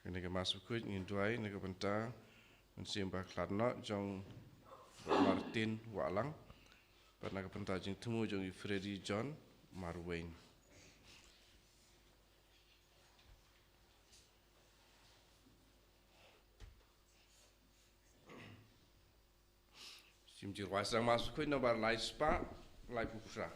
Ini ke Bakhuid ingin tuai ini ke benta mensiam Bakhuid jong Martin Walang pernah ke benta jeng temu jong Freddy John Marwain. Simjir wasang Bakhuid nomor lai spa lai pupusra.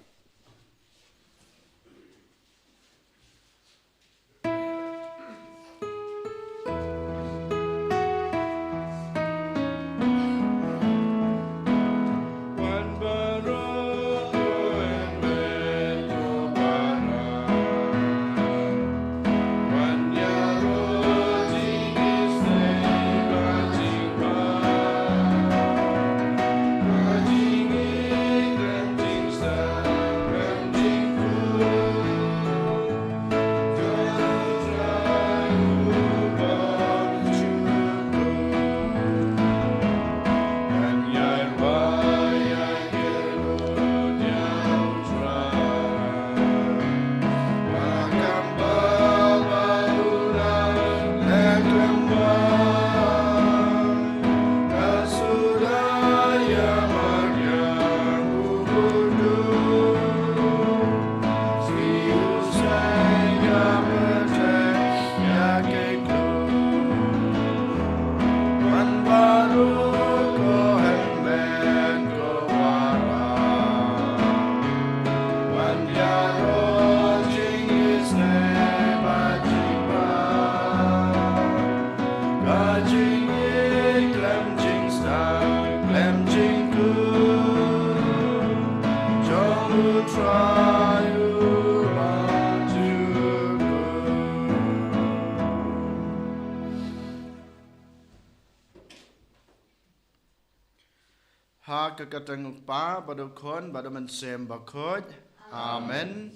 Kekateng pa badukon badaman sem Bakhuid. Amen.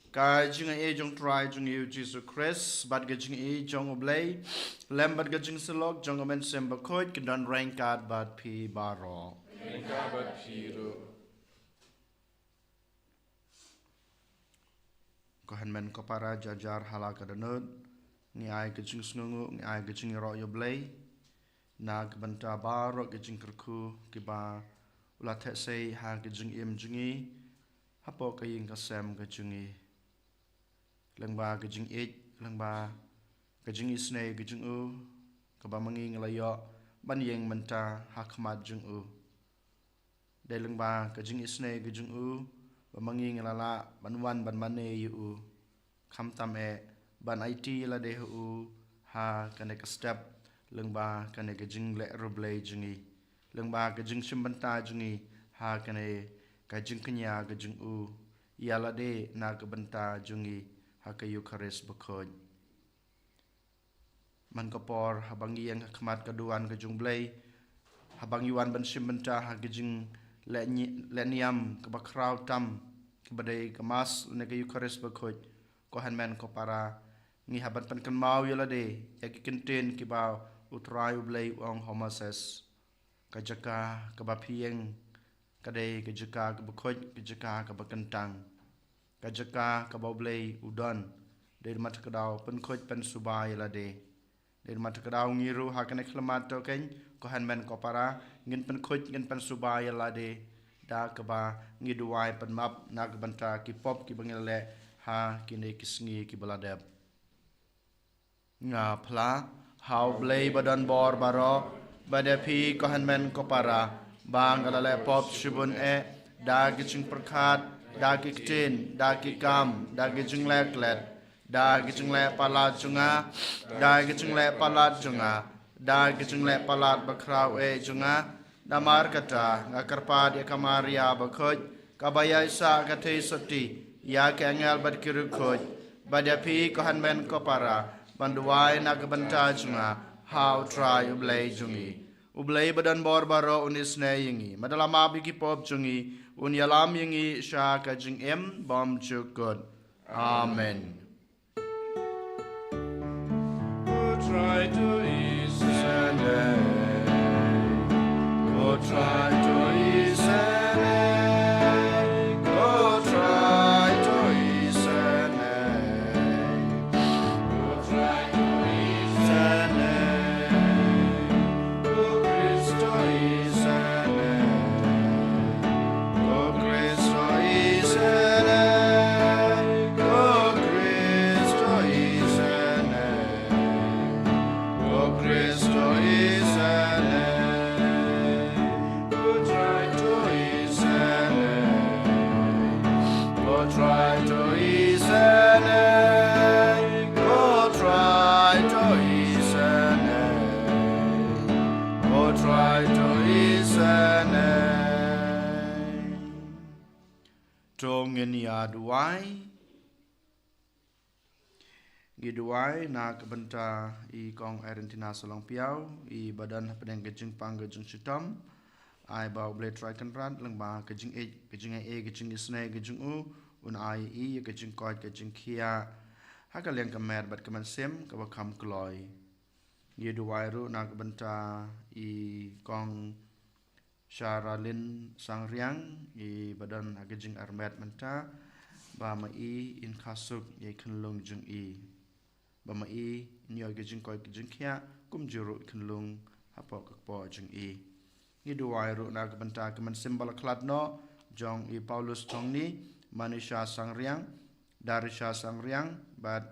Ka jing e jong try jong you Jesus Christ bad ga jing e jong oblay lem bad ga jing selok jong amen sem Bakhuid kedan rank card bad pi baro. Rank card bad pi ro. Ko men ko para jajar hala ka danut ni ai ga jing snungu ni ai ga jing ro yo blay na ga banta baro ga jing kerku ki ba ula the say ha ga jing im jingi hapo ka yin ka sem ga jingi lang ba ga jing it lang ba ga jing isne ga jing u ka ba mangi ngla yo ban yeng manta ha khmat jing u de lang ba ga jing isne ga jing u ba mangi ngla la ban wan ban mane yu kham tam e ban it la de u ha ka ne ka step lang ba ka ne ga jing le ruble jingi lang ba ga jing shimbanta jingi ha ka ne ka jing kanya ga jing u ya la de na ga banta jingi ha ka Eucharist Bakhuid man ka por habang yang khmat ka duan ga jung blay habang yuan ban shimbanta ha ga jing le niam ka ba kraw tam ka ba de ka mas ne ga Eucharist Bakhuid ko han men ko para ngi haban pan kan mau ya la de ya ki kinten ki ba utrai blay ong homases kajaka kabapieng kadai kajaka kabakhoid kajaka kabakantang kajaka kaboblei udon dari mata kedau penkhoj pen subai lade dari mata kedau ngiru hakane klemat to ken ko hanmen ko para ngin penkhoj ngin pen subai lade da kaba ngiduai pen map nag banta ki pop ki bangele ha kine kisngi ki baladeb nga phla how blei badan bor baro Badapi kohanmen kopara bang alale pop shibun e dagi ching perkat dagi ktin dagi kam dagi jing leklet dagi jing le palat junga dagi jing le palat junga dagi jing le palat bakraw e junga damar kata ngakarpa dia kamaria Bakhuid kabaya isa kate soti ya kengel bad kirukoj badapi kohanmen kopara banduai nagabanta junga how try ublay jungi ublay badan bor baro unis ne yingi madalama bigi pop jungi unyalam yingi sha ka jing em bom chukod amen. Try to ease and go try to ease and go try to ease and go try to ease ngenia duai giduai na kebenta I kong Argentina solong piau I badan pedang kejing pang kejing sitam ai bau blade try kan ran lang ba kejing kejing snai kejing un ai I kejing koi kejing kia hakal yang kemer bat keman sem ka bakam kloi giduai ru na kebenta I kong Syaralin Sangriang I badan kejing armet menta ba ma I in kasuk ye kenlung jeng I Bama I nyoy kejing koi kejing kia kum juru kenlung hapok kakpo jeng I Ni duwai ru na kebenta keman simbol klat no jong I Paulus tong ni manisha Sangriang Darisha Sangriang bat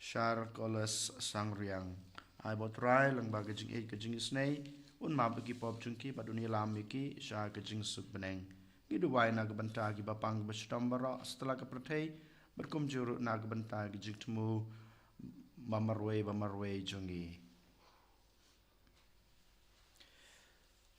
Syar Koles Sangriang ai botrai lang ba kejing I kejing snai un ma bagi pop jengki ba dunia lam iki sya kejing suk beneng Ni duwai na kebenta ki bapang bestam bara setelah kepertai berkum juru na kebenta kejing temu Bamarwe jongi.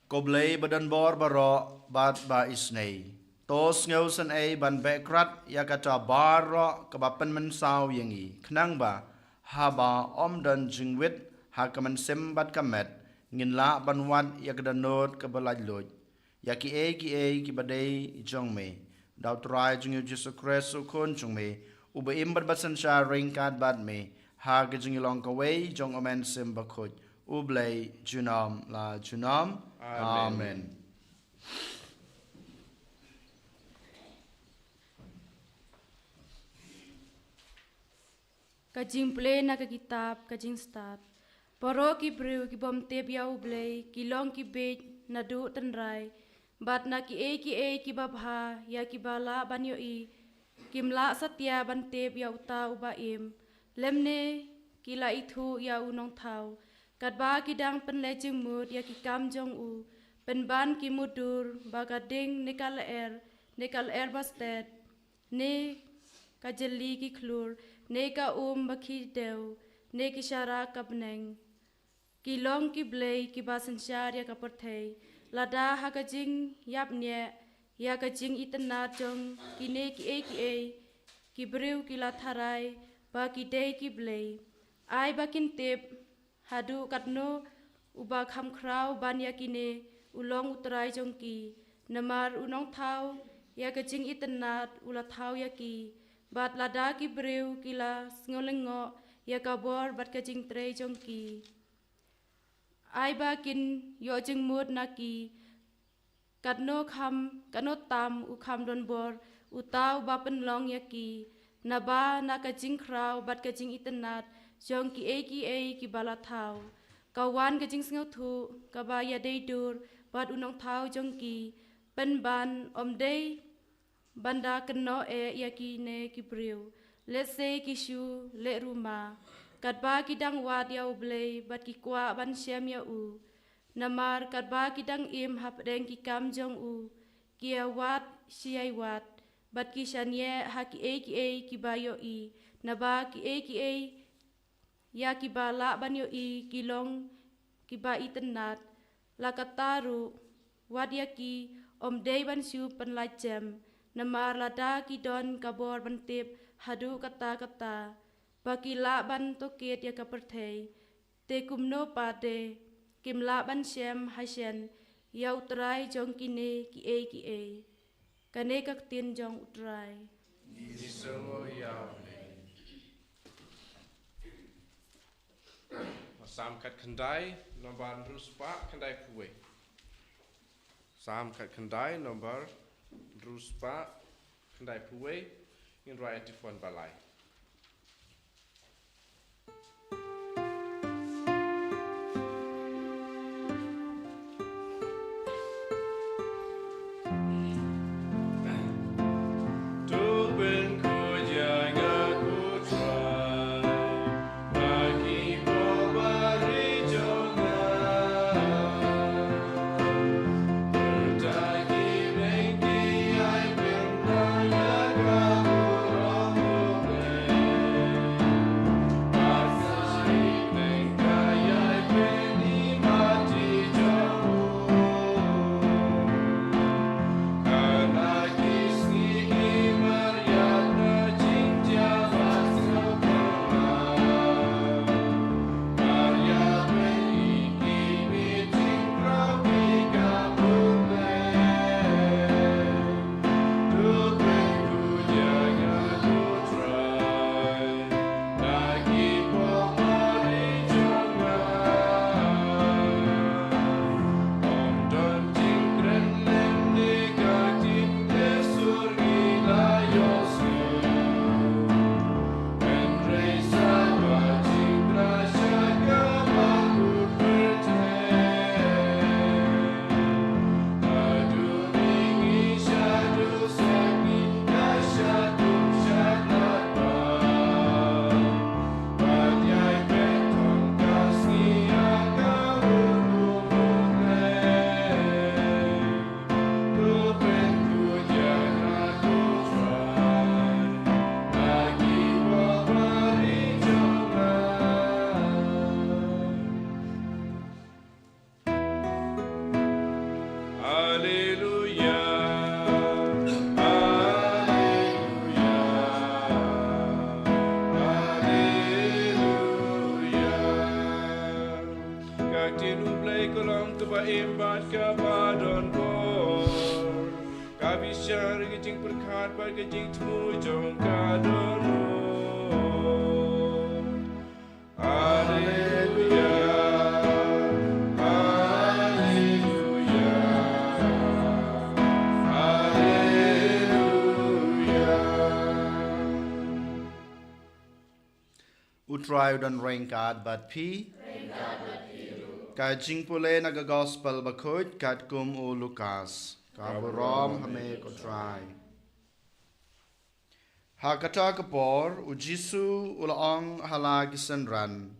Koblei badan bor baro bat ba isnei. Tos ngausan ban bekrat ya kata baro kebapen mensau yengi. Kenang ba haba om dan jingwit hakaman sembat kamet ngin la banwat ya kedanot kebalajloj. Ya ki e ki badai jong me. Daw try jing Yesus Kristus kon jong me. Ube imbat basan sya ringkat bat me. Ha kejing ilong kawai jong omen sim Bakhuid ublay junam la junam amen Kajing play na kitab kajing start poro ki brew ki bom tep ya ublay ki long ki bej na du tenrai bat na ki ki babha ya ki bala banyo I kimla satya ban tep ya uta ubaim lemne kila itu ya unong tau katba kidang penlejeng mud ya ki kam jong u penban ki mudur bagading nekal er bastet ne kajeli ki klur ne ka baki dew ne ki syara kabneng ki long ki blay ki basan syar ya kaperthei lada hakajing yapne ya kajing itena jong kine ki brew ki latharai Baki day ki blay, ai bakin tip, hadu katno, uba kham kraw ban yakine, ulong utrai jongki, namar unong tau, ya kajing itenat, ula tau yaki, bat lada ki brew kila sngolengok, ya kabor bat kajing tray jongki. Ai bakin yo jing mud naki, katno tam ukham don bor, utau bapen long yaki, Naba na kajing kraw bat kajing itenat jong ki ki bala thau kawan kajing sngaw thu kabaya day dur bat unong thau jong ki penban day banda keno yaki ne ki brew let's say ki shu le ruma katba kidang wat ya ublay bat ki kwa ban syam ya u namar katba kidang im hapdeng ki kam jong u kia wat siai wat Bat ki shanye ha ki ki bayo I naba ki ya ki bala banyo I ki long ki ba itenat la kataru wadia ki day ban syu penlajem namar lada ki don kabor bantip hadu kata baki la ban toket ya kaperthei te kumno pade kim la ban syem hasyen ya utrai jong kine ki Kane kak tin jong utrai. Isungo yawne. Sam kat kendai nomor ruspa kendai kuwe. Sam kat kendai nomor ruspa kendai kuwe in raya tifon balai. Martin ublay kolong tuba imbat kabadon bor. Kabisar gijing perkat bar gijing temu jong kadon. Utrai dan rengkat bat pi. Ka jing pule naga gospel Bakhuid kat kum u Lukas. Ka berom hame utrai. Ha kata kapor u Jisu ulaong hala kisenran.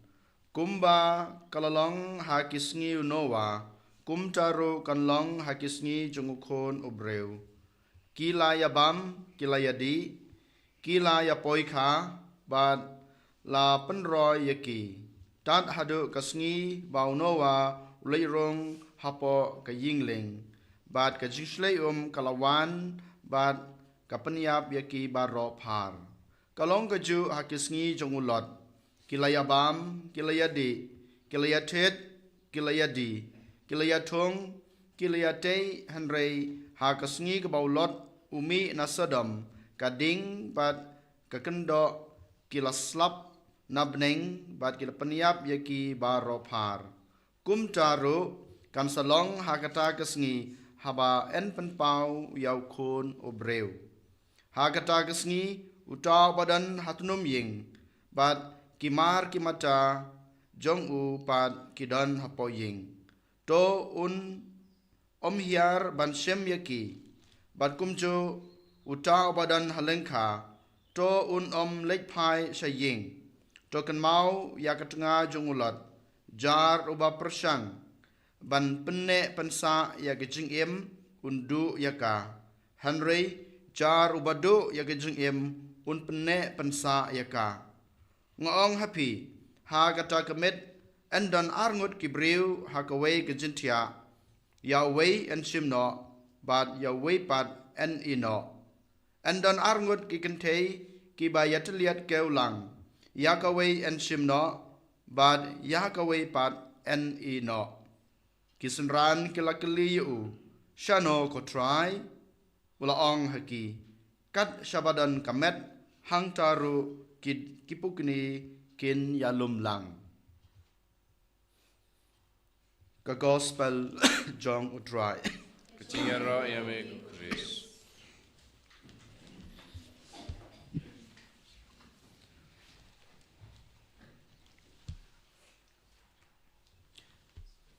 Kumba kalalong ha kisngi unowa. Kumtaru kanlong ha kisngi jungukon ubreu. Kila ya bam, kila ya di. Kila ya poika bat la penroy yaki tat hadu kasngi baunowa leirong hapo ka yingling bat ka jingslei kalawan bat ka penyap yaki baro par kalong ka ju hakisngi jongulot kilaya bam kilaya di kilaya thet kilaya di kilaya thong kilaya te hanrei ha kasngi ka baulot umi nasadam kading bat ka kendo kilaslap nabneng bat kila peniap yaki baro par kum taru kan salong hakata kesngi haba en penpau yau kun obreu hakata kesngi utau badan hatunum ying bat kimar kimata jong u pat kidan hapo ying to un omhiar ban shem yaki bat kumjo utau badan halengka to un lekpai saying token mau ya ketengah jungulat jar uba persang ban penne pensa ya gejing em undu yaka Henry jar uba do ya gejing em un penne pensa yaka ngong happy ha kata kemet endan arngut kibriu ha kawai gejintia ya wei en simno bat ya wei pat en ino endan arngut kikentei kibayat liat keulang Yakaway en simno, bad Yakaway pat en ino. Kisenran kilakili yu, shano ko try, ulaong haki, kat shabadan kamet, hang taru kipukni kin yalum lang. Ka gospel jong utray. Kecingero yame Chris.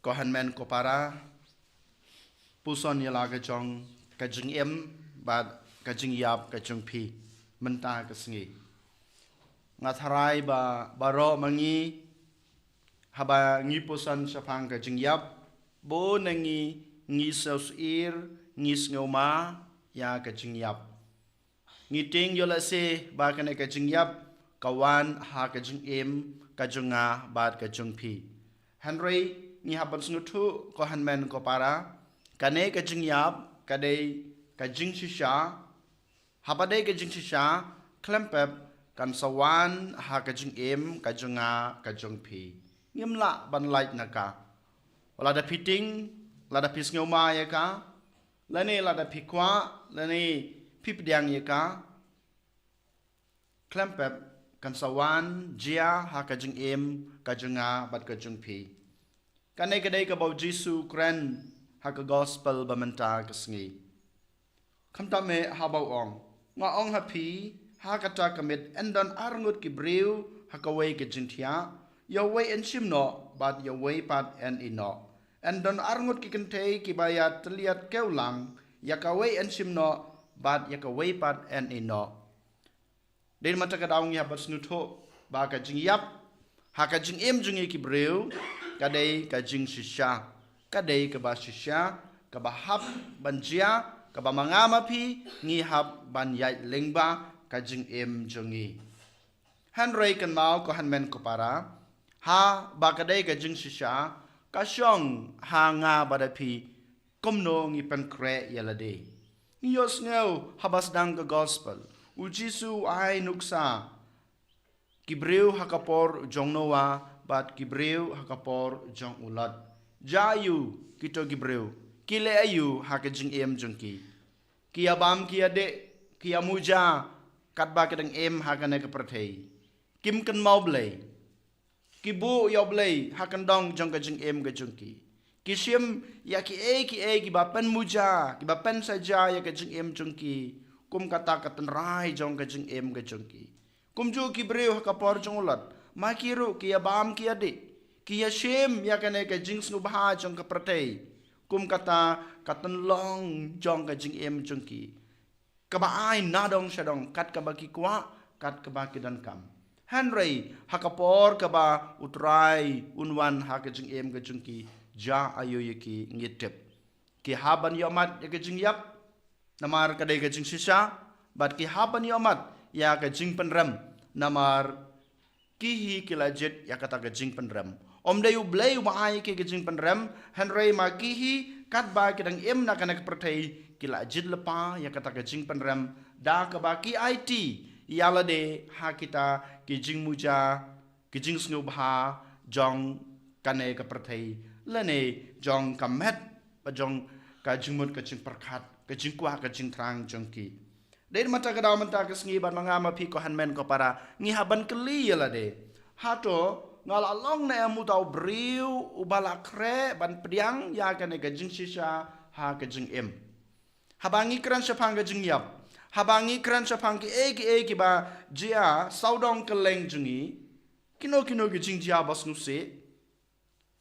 Kohan men ko para puson yala ka jong ka jing em bat ka jing yap ka jong pi menta ka sngi ngatharai ba baro mangi haba ngi puson sapang ka jing yap bo nangi ngi saus ir ngi snoma ya ka jing yap ngi ting yola se ba ka ne ka jing yap kawan ha ka jing em ka jonga bat ka jong pi Henry ni haban snutu ko hanmen ko para kane ka jingyap kade ka jing shisha habade ka jing shisha klempep kan sawan ha ka jing em ka junga ka jung pi ngimla ban light naka wala da piting la da pis ngoma ya ka lane la da pikwa lane pipdiang ya ka klempep kan sawan jia ha ka jing em ka junga bat ka jung pi Kanai kadai ka bau Jisu kren ha ka gospel bamenta kasngi. Kamta me ha bau ong. Nga ong happy ha kata kamit endan arngut ki briu ha ka wei ke jintia. Ya wei en simno bat ya wei pat en ino. Endan arngut ki kentei ki bayat terlihat keulang ya ka wei en simno bat ya ka wei pat en ino. Din mata ka daung ya bat snuto ba ka jingyap ha ka jing em jungi ki briu kadai ka jing shisha kadai ka ba shisha ka ba hap banjia ka ba mangama pi ngi hap ban yai lengba ka jing em jongi Henry kan mau ko hanmen ko para ha ba kadai ka jing shisha ka shong ha nga badapi komno ngi pen kre yalade yos ngeu habas dang ka gospel u Jisu ai nuksa kibreu hakapor jongnowa bat kibreu hakapor jong ulat jayu kito gibreu kile ayu hakajing jungki kia bam kia de kia muja katba kedeng hakane ke perthei kim kan mau blei kibu yo blei hakan dong jong kajing ke jungki kisim ya ki ki ba pen muja ki ba pen saja ya kajing jungki kum kata katan rai jong kajing ke jungki kum ju kibreu hakapor jong ulat makiru kia bam kia de kia shem ya kane kajing snubha jong ke perthei kum kata katan long jong kajing jungki kaba ai nadong shadong kat kaba ki kwa kat kaba ki dan kam Henry hakapor kaba utrai unwan hakajing kajungki ja ayo yaki ngitep ki haban yomat yakajing yap namar kadai kajing sisa bat ki haban yomat ya kajing penram namar kihi kilajet ya kata kajing penram om dayu blay waai ki kajing penram Henry magihi kat ba kidang na kanak pertai kila jid lepa ya kata kajing penram da kabaki IT yala de ha kita kijing muja kijing snubha jong kane ka pertai lene jong kamet pa jong kajing mut kajing perkat kajing kuah kajing terang jongki de mata ka daw mata ka sngi ban mangama pi ko hanmen ko para ngi haban keli yala de hato ngala long na amu taw briu ubala kre ban pediang ya kane kajing sisa ha kajing habangi kran sapang kajing yap habangi kran sapang ki eki ba jia saudong keleng jungi kino kajing jia bas nuse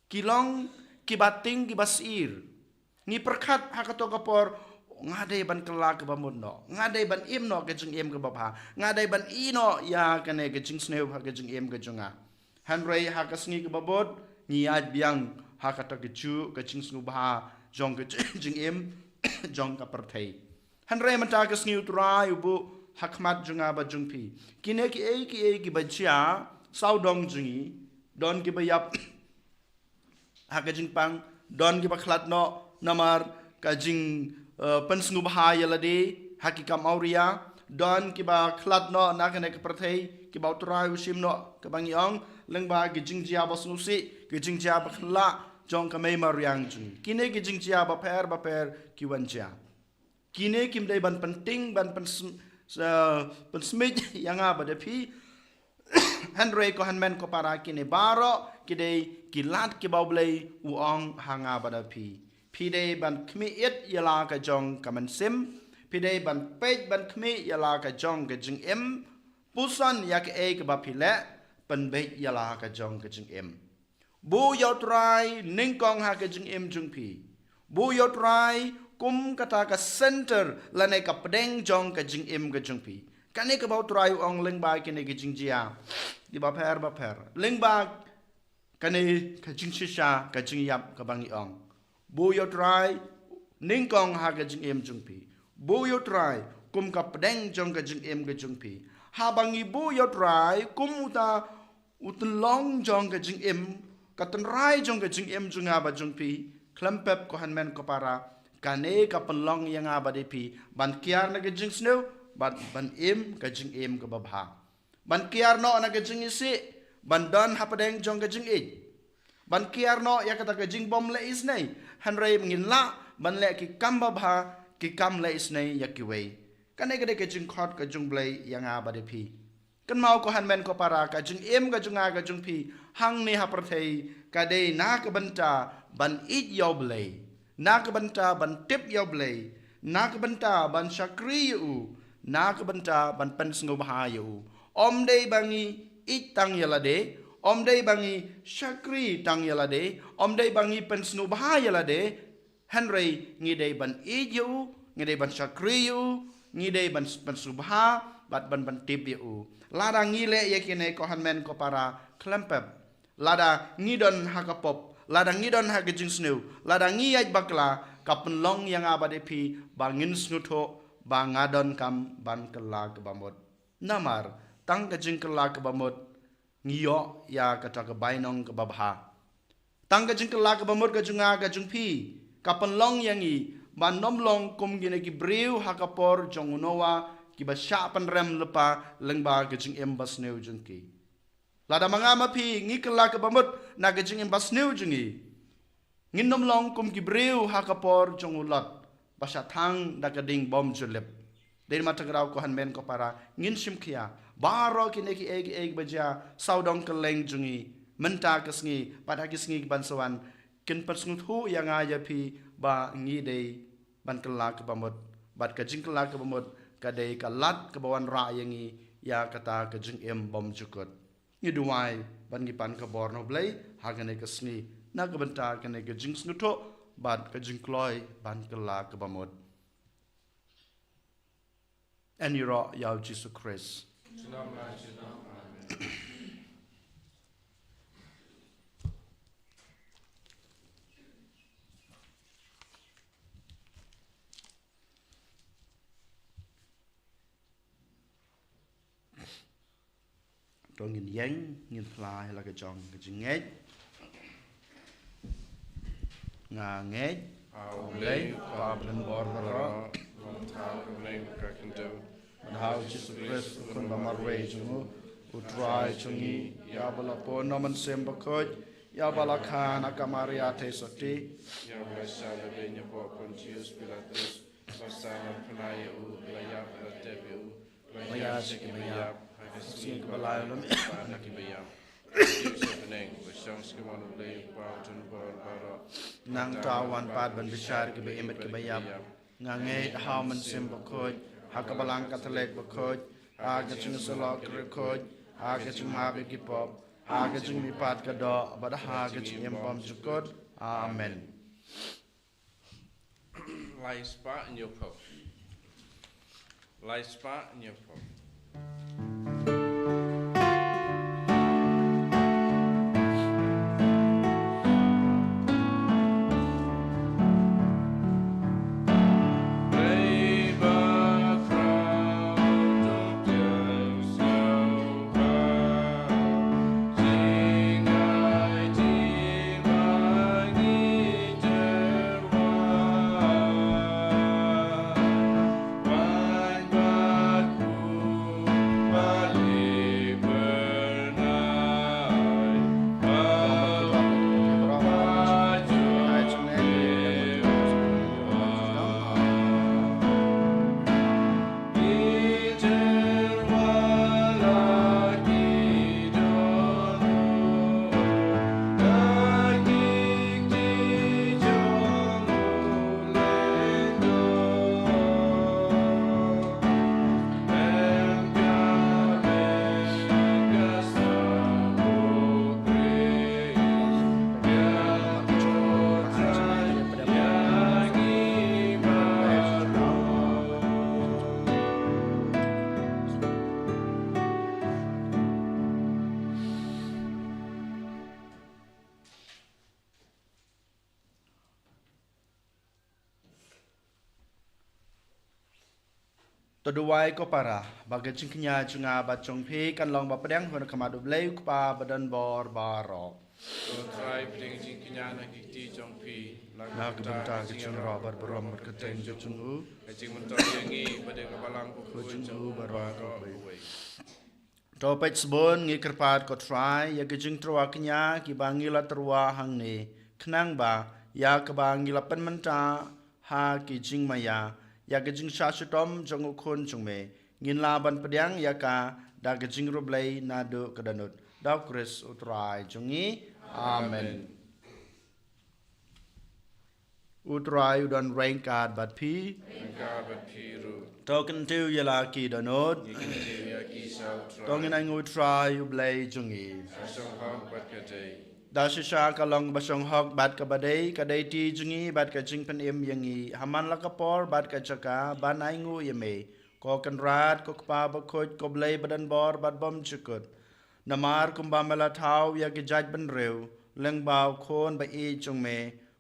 kilong kibating kibasir ni perkat hakato kapor ngadai ban kelak ba mundo ngadai ban imno kajing ke bapa ngadai ban ino ya kane kajing sneu kajing kajunga Henry hakasngi ke babot ni ad biang hakata keju kajing snubha jong kajing jong ka perthei Henry mata kasngi utrai ubu hakmat junga ba jungpi kine ki bajia saudong jungi don ki bayap hakajing pang don ki bakhlat no namar kajing pensnu bahaya lade hakikam auria don ki ba khlat no nakane ka perthei ki ba utrai usim no ka bangiong lengba gijing jia basnusi gijing jia bakhla jong ka mei mariang jung kine gijing jia ba per ki wanja kine kim dai ban penting ban pensmit yang aba de pi Henry ko hanmen ko para kine baro kidei kilat ki baublei uong hanga ba de pi dei ban kmiit yala ka jong ka mansim pi dei ban pej ban kmi yala ka jong ka jing pusan yak ka ba pile pen bej yala ka jong ka jing bu yotrai ningkong ha ka jing jung pi bu yotrai kum kata ka center lane ka pedeng jong ka jing ka jung pi kane ka bau trai ong leng ba kene ka jing jia di ba per leng ba kane ka jing shisha ka jing yap ka bangi ong bu yotrai ningkong ha ka jing jung pi bu yotrai kum ka pedeng jong ka jing pi ha bangi bu yotrai kum utlong jong ka jing katan rai jong ka jing jung aba jung pi klempep ko hanmen ko para kane ka penlong yang aba de pi ban kiar na ka jing snow ban ka jing ka babha ban kiar no na ka jing isi ban don hapadeng jong ka jing ban kiar no ya kata ka jing bom le is nei hanrei mngin la ban le ki kam babha ki kam le is nei ya ki wei kane ka de ka jing khot ka jung blai yang aba de pi kan mau ko hanmen ko para ka jing ka junga ka jung pi hang ni ha perthei ka de na ka banta ban it yo blai na ka banta ban tip yo blai na ka banta ban shakri u na ka banta ban pen sngo bha yu om dei bangi it tang yala de om dei bangi shakri tang yala de om dei bangi pen sngo bha yala de Henry ngi dei ban it yu ngi dei ban shakri yu ngi dei ban pen sngo bha bat ban tip yu lada ngile yakine ko hanmen ko para klempep lada ngidon hakapop lada ngidon hakajing snu lada ngiyaj bakla kapen long yang abade pi bangin snuto bangadon kam ban kala ke bamot namar tang kajing kala ke bamot ngiyo ya kata ke bainong ke babha tang kajing kala ke bamot ke junga ke jungpi kapen long yangi ban nom long kum gine ki briu hakapor jongunowa kiba sya penrem lepa lengba kejing embas neu jengki lada mangama pi ngi kala ke bamut na kejing embas neu jengi ngin nom long kum ki breu ha kapor jong ulat basa thang da kading bom julep den matagrau ko han men ko para ngin sim khia baro ki neki eg baja saudong keleng jungi menta kesngi pada kisngi ban sawan kin pasngut hu yang aja pi ba ngi dei ban kelak bamot bat ka jing kelak bamot ka dei ka lat ka bawan ra yangi ya kata ka jing em bom jukot ni duai ban ngi pan ka bor no blai ha ka ne kesngi na ka benta ka ne ka jing snuto bat ka jing kloi ban kelak bamot en yro ya Jesus Christ Tôi nhìn dáng, nhìn fly là cái chồng cái chữ ngết ngà ngết lấy và bên bò và rõ how Jesus Christ con bà mar về chúng utrai chúng nghi ya bala po noman sem bakoj ya bala khan akamaria te soti ya masala be nya po Pontius Pilatus masala pnaya u laya tebu laya sikimaya Sing kebalai lom nak ibayam. Sebeneng bersang sekeman ulai pautun baro. Nang tawan pad ban bishar ke beemet ke bayam. Ngange how man sim bakoj hakabalang katalek bakoj aga chung salok rekoj aga chung habe ki pop aga chung mi pat ka do bada aga chung embom jukot. Amen. Lie spa in your pop. Lie spa in your pop. Toduai ko para bagai cingknya cunga bacong pi kan long bapadang hon kamadu bleu pa badan bor baro. Try pring cingknya nak kiti jong pi. Nak benta kecung robar berom berketeng jocungu. Kecing mentor yangi pada kapalang Jocungu baro. Topet sebon ngi kerpat ko try ya kecing truaknya ki bangila terwa hang ni. Kenang ba ya ke bangila penmenta ha ki jing maya. Ya kejing syasutom jong ukun jong me ngin laban pedang ya ka da kejing rublai nado kedanut da Kris utrai jongi amen utrai udan rengkat bat pi ru. token tu yala ki danut tongin ang utrai ublai jongi Asong hak bat kate. da shisha kalong basong hok bat ka badai kadai ti jungi bat ka jing pen em yangi haman la kapor bat ka chaka ban aingu yeme ko kan rat ko pa ba khoj ko blai badan bor bat bom chukut namar kumba mela thau ya ki jaj ban reu leng baw khon ba e chung me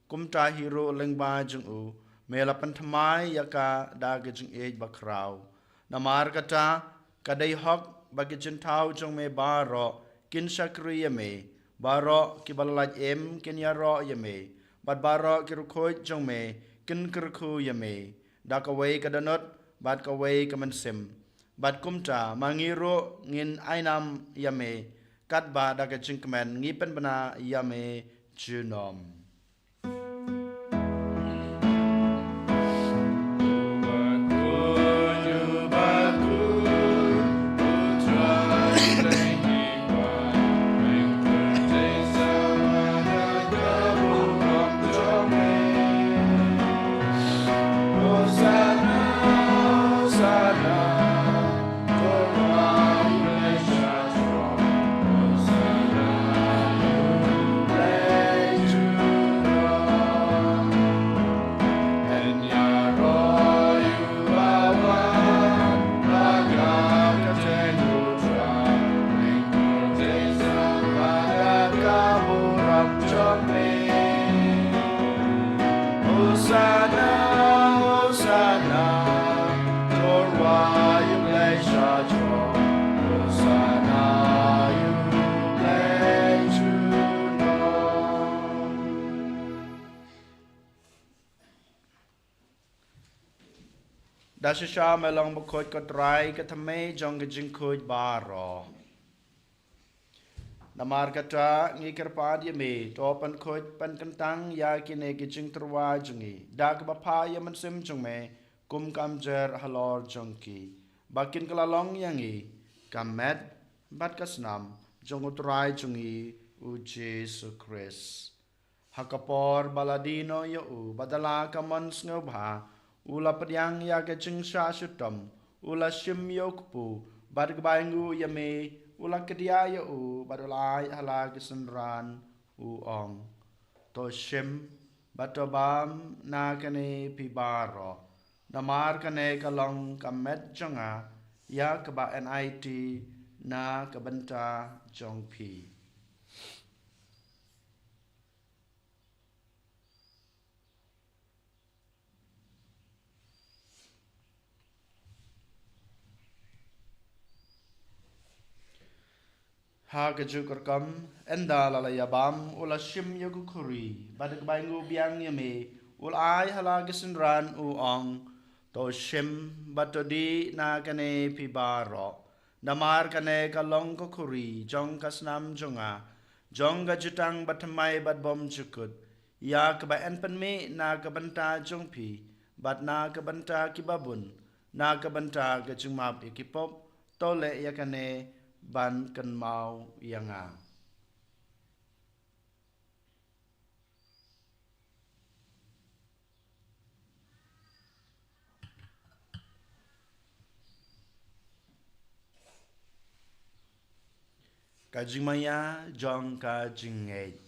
kum ta hero leng ba jung u mela pan thamai ya ka da ge jing e ba krau namar kata kadai hok ba ki jin thau chung me ba ro kin sakri yeme baro ki balalaj em ken ya ro yeme bat baro ki rukhoj jong me kin kirkhu yeme da ka wei ka danot bat ka wei ka man sim bat kumta mangiro ngin ainam yame kat ba da ka chingkmen ngi pen bana yame junom Dasha melong Bakhuid ko try katame jong gajing kuj baro. Namar kata ngikir pad yame topan kuj pan kentang ya kine gajing terwa jongi. Dak bapa ya mensim jong me kum kamjer halor jongki. Bakin kelalong yangi kamet bat kasnam jong utrai jongi u Jesu Christ. Hakapor baladino yo badala kamon snobha ula Thohdieng ya gajing sha shutam ula shim yokpu badgbaingu yame ula kedia yo badulai hala gisenran ong to shim batobam na kane pibaro namar kane kalong kamet jonga ya keba NIT na kabenta jongpi. Ha kejukurkam enda lalayabam ula shim yagukuri badak baingu biang yame ula ai hala gisenran ong to shim batodi na kane pibaro namar kane kalong kokuri jong kasnam jonga jong gajutang batamai bat bom jukut ya keba enpenme na kabanta jongpi bat na kabanta kibabun na kabanta gajumap ikipop tole yakane ban kan mau yanga. Kajing maya jong kajing eight.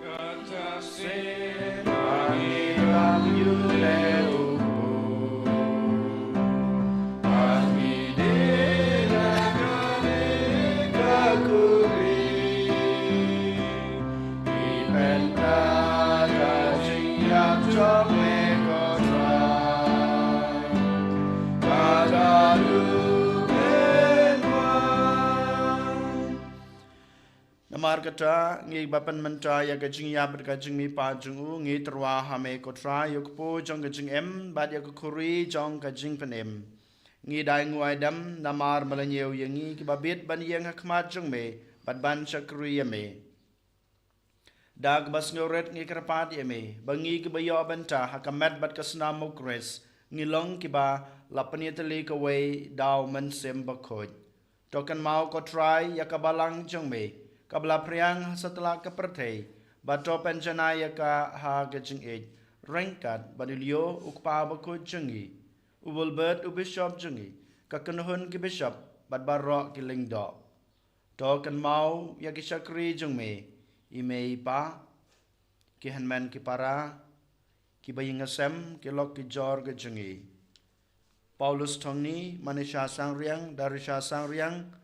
Kata se bagi ram yuleu. Markata ngi bapan menta ya gajing ya bergajing mi pa jungu ngi terwa hame kotra yukpo jong gajing em bad ya kuri jong gajing penem ngi dai nguai dam namar malanyeu yangi ki babit ban yang hakmat jong me bad ban chakri me dag bas ngoret ngi kerpat me bangi ki bayo benta hakamat bad kasna mokres ngi long ki ba lapanietali ka we daw man sem Bakhuid tokan mau kotrai ya kabalang jong me kabla priang setelah kepertai bato penjana ka ha gajing ej rengkat badilio ukpa Bakhuid jengi ubul bet ubishop jengi kakenuhun ki bishop bad barok ki lingdo to kan mau ya ki syakri jeng me ime pa ki hanman ki para ki baying asem ki lok ki jor ke jengi Paulus Thohdieng manisha sangriang darisha sangriang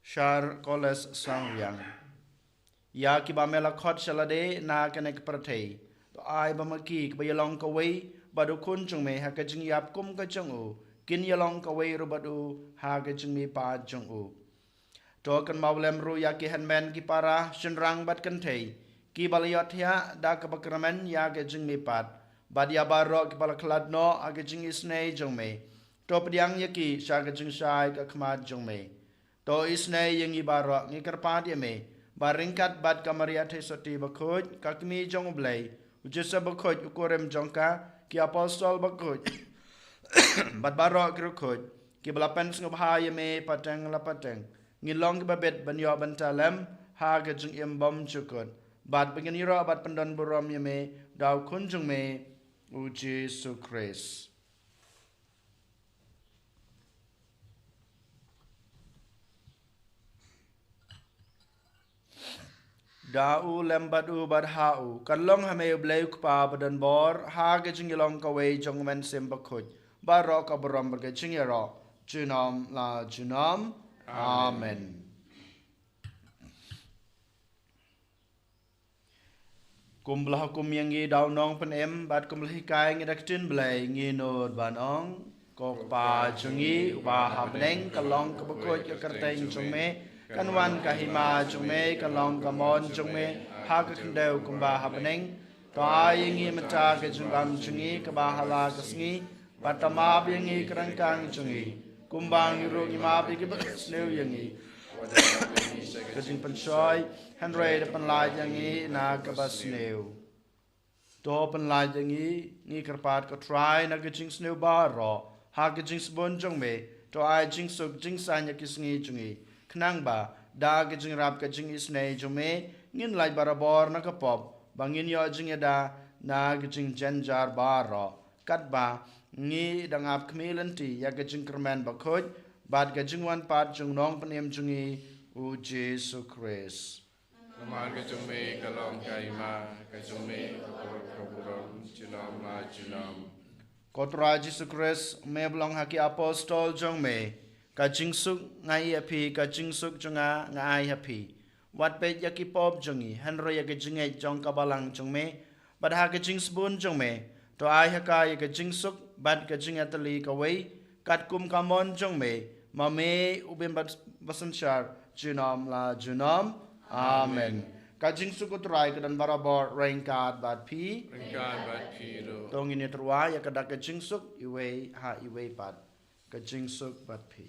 Shar koles sangyang. Ya ki ba mela khot shalade na kanek prathei. To ai ba maki ki ba yalong ka wei badu kun chung me ha ka jing yap kum ka chung u. Kin yalong ka wei ru badu ha ka jing mi pa chung u. To kan mawlem ru ya ki hanmen ki para shinrang bat kan thei. Ki balayot ya da ka bakramen ya ka jing mi pat. Bad ya baro ki bala klad no a ka jing isnei chung me. To Thohdieng ya ki sha ka jing shai ka khmat chung me. To isnei yang ibaro ngi kerpat ya me baringkat bad kamaria the soti Bakhuid kakmi jong blai ujesa Bakhuid ukorem jongka ki apostol Bakhuid bad baro Bakhuid ki belapan ngobha ya me pateng la pateng ngi long ki babet banyo bantalem ha ga jing embom chukut bad bengin iro bad pendon burom ya me daw kunjung me u Jesu Christ. Dau lembadu badhau kalong hame blai kupa badan bor ha ge jingilong kawe jong men sem Bakhuid baro ka borom berge jingero junam la junam amen. Kumbelah kum yang ngi dau nong penem bad kumbelah kai ngi daktin blai ngi nod ban ong kok pa jungi ba habneng kalong ka Bakhuid ka kerteng jong me kanwan kahima chung me kalong kamon chung me ha ka kendeu kumba habneng Taïew mata ke jungam jungi ke bahala ke sngi patama bingi kerangkang jungi kumbang yuro ngima bi ke sneu yangi ke jing pensoy handre de penlai yangi na ke basneu to penlai yangi ni kerpat ke try na ke jing sneu baro ha ke jing sbon jong me to ai jing suk jing sanya ke sngi jungi knang ba da ke jing rap ke jing isnei jome ngin lai barabor na ke pop bangin yo jing da na gijing janjar baro katba ngi dangap kmelenti ya gijing kermen Bakhuid bad gijing wan pat jung nong panem jungi u Jesu Christ Naman ka jume kalong kaima ka jume kaburon jinam la jinam. Kotra Jesu Christ me blong haki apostol jong me ka jingsuk ngai api ka jingsuk junga ngai api wat pe yaki pop jungi hanro ya gijing e jong kabalang jong me bad ha ke jing sbun jong me to ai ha ka ye ke jing suk bad ke jing atali ka wei kat kum kamon jong me ma me ubem basan shar junam la junam amen ka jing suk utrai ke dan barabor rain kat bad pi Ringkan bat piro. tong ini terwa ya ke dak ke jing suk iwe ha iwe bad ke jing suk bad pi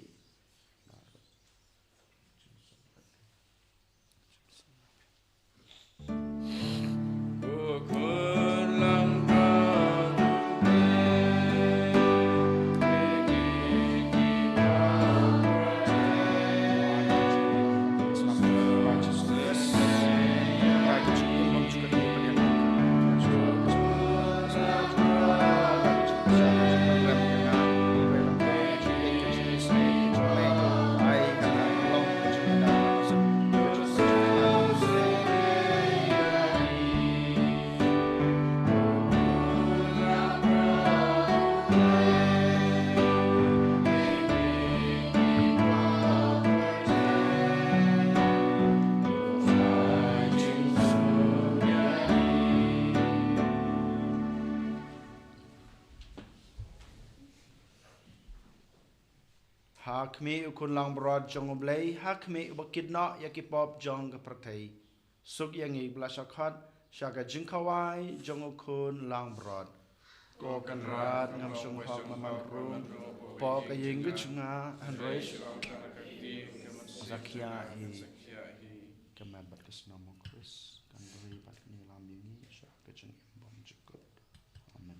Ukur langkah hak me ukun lang brod jong oblei hak me ubakid na yakipop jong kapratei suk yangi blasakhat shaka jingkawai jong ukun lang brod ko kan rat ngam sung hak maman rum po ka ying chunga handresh zakia hi kemabat kesnamo Chris kan beri pat ni lambingi shaka jing imbon jukut amen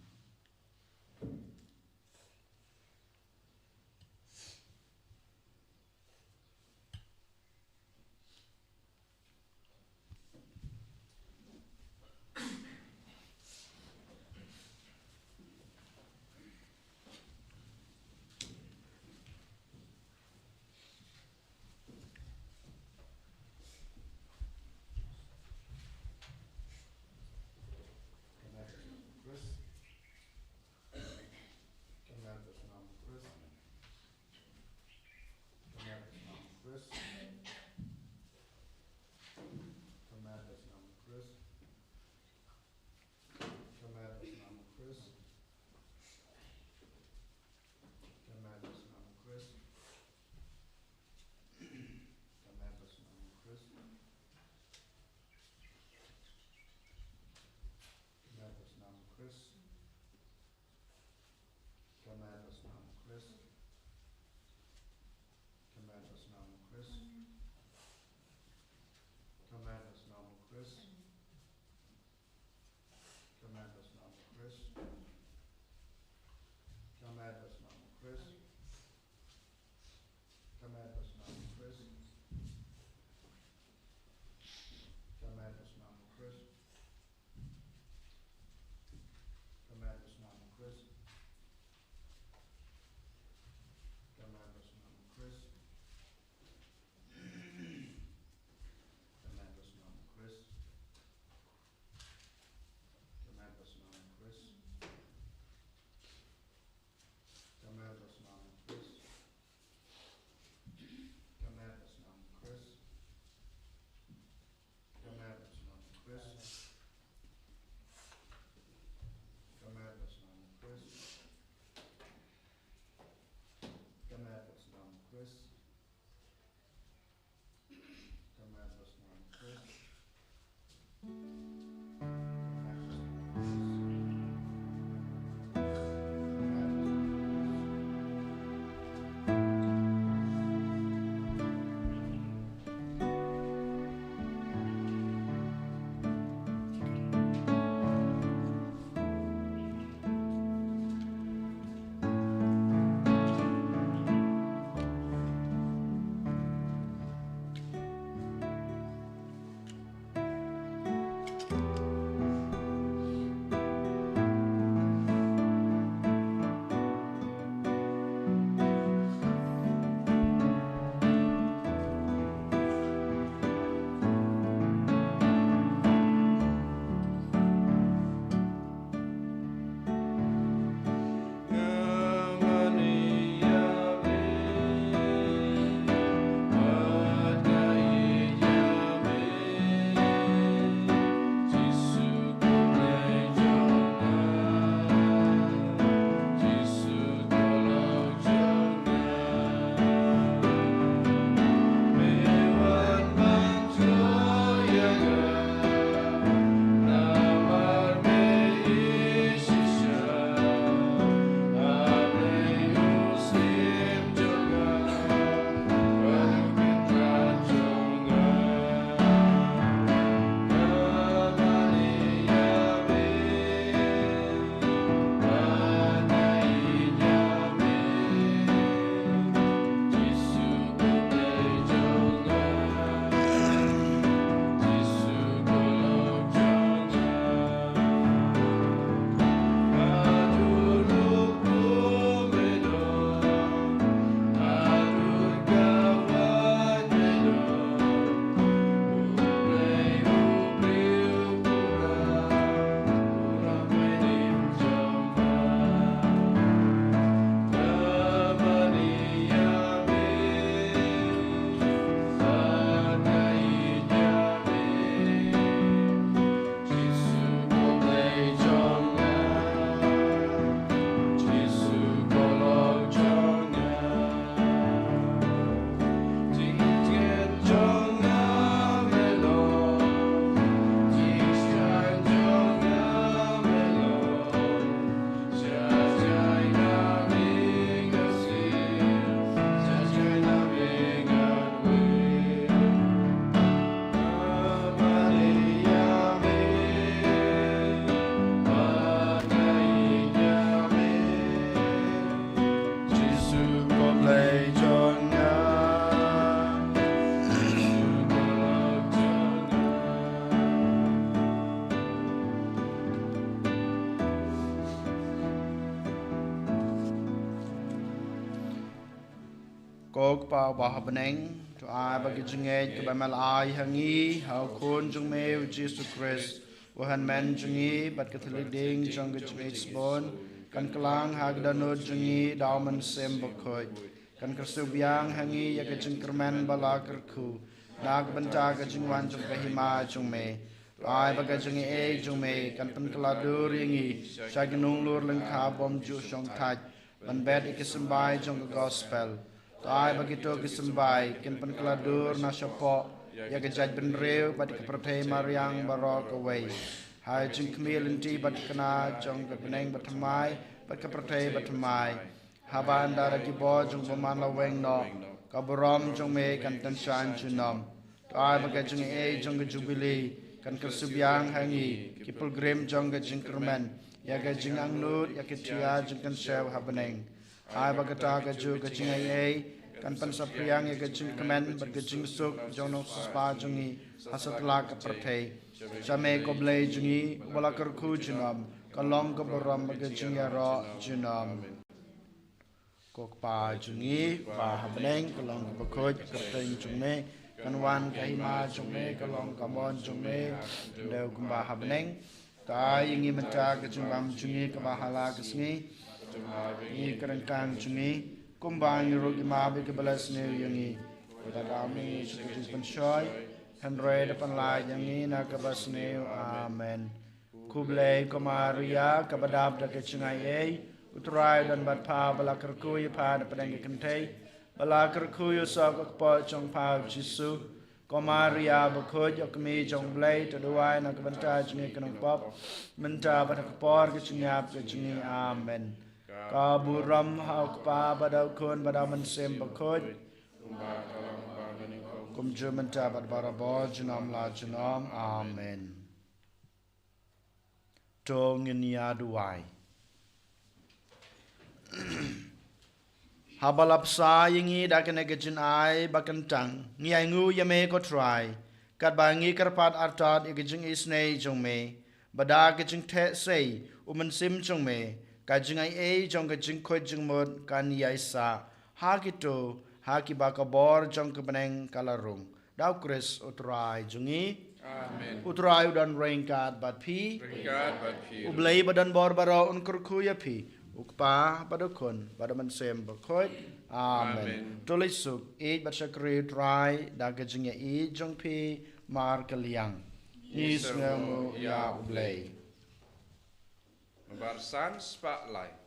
Kok pa bahabaneng to ai bagi jengej ke bamal ai hangi hau kun jung meu Jesus Christ wahan men jungi bat Catholic ding jung jengej bon kan kelang hagdanut jungi dauman sem Bakhuid kan kersubyang hangi ya ke jengkermen bala kerku nag benta ke jengwan jung kahima jung me ai bagi jengi jung me kan pen keladur yangi sagnung lur lengka bom ju jong taj ban bed ikisembai jung gospel Ai begitu kesembai kin penkeladur nasyapo ya kejaj benreu pada kepertai mariang barok away hai jing kemil inti bad kena jong kepeneng batamai bad kepertai batamai haban dara kibo jong paman laweng no kaburom jong me kan tenshan junom ai bagai jong jong ke Jubilee kan kersubyang hangi ki pilgrim jong ke jingkermen ya ke jingang nut ya ke tia jong kan sew habeneng ai bagata ke ju ke jingai kan pensapriang ya ke jing kemen bad ke jing suk jong no spa jongi hasatla ke pertai Jame ko blay jungi wala kerku junam kalong ko boram bagi jungi ro junam kok pa jungi pa habneng kalong ko Bakhuid kerteng jungne kanwan kahima jungne kalong kamon jungne leu kumba habneng ta ingi menta ke jumbam jungi ke bahala ke Sngi ingi kerengkang jungi kumbang rogi mabe ke balas ne yangi dadami suku penshoy Henry depan lai yang ini nak kebasneu amen. Kublai komaria kabadab dak cengai utrai dan batpa balakerku pa depan yang kentai balakerku sok po jong pa Jisu komaria Bakhuid yakmi jong blai teduai nak benta jengi kenong pop menta badak por ke cenyap ke jengi amen. Kaburam hak pa badau kun badau mensem Bakhuid kum jumenta bat barabo junam la junam amen Thohdieng duai habalap sa yingi dakane gejin ai bakantang ngiai ngu yame ko try kat bangi karpat artat igejing isnei jongme bada gejing the sei sim jongme kajing ai jong gejing khoi jingmod kan yaisa hakito haki bakabor jong kebeneng kalarung dau Chris utrai jungi amen utrai udan rengkat bat pi ublai badan bor baro unkurku ya pi ukpa badokon badaman sem Bakhuid amen tulisuk bat syakri utrai dagajing ya jong pi mar kaliang isngamu ya ublai bar sun spotlight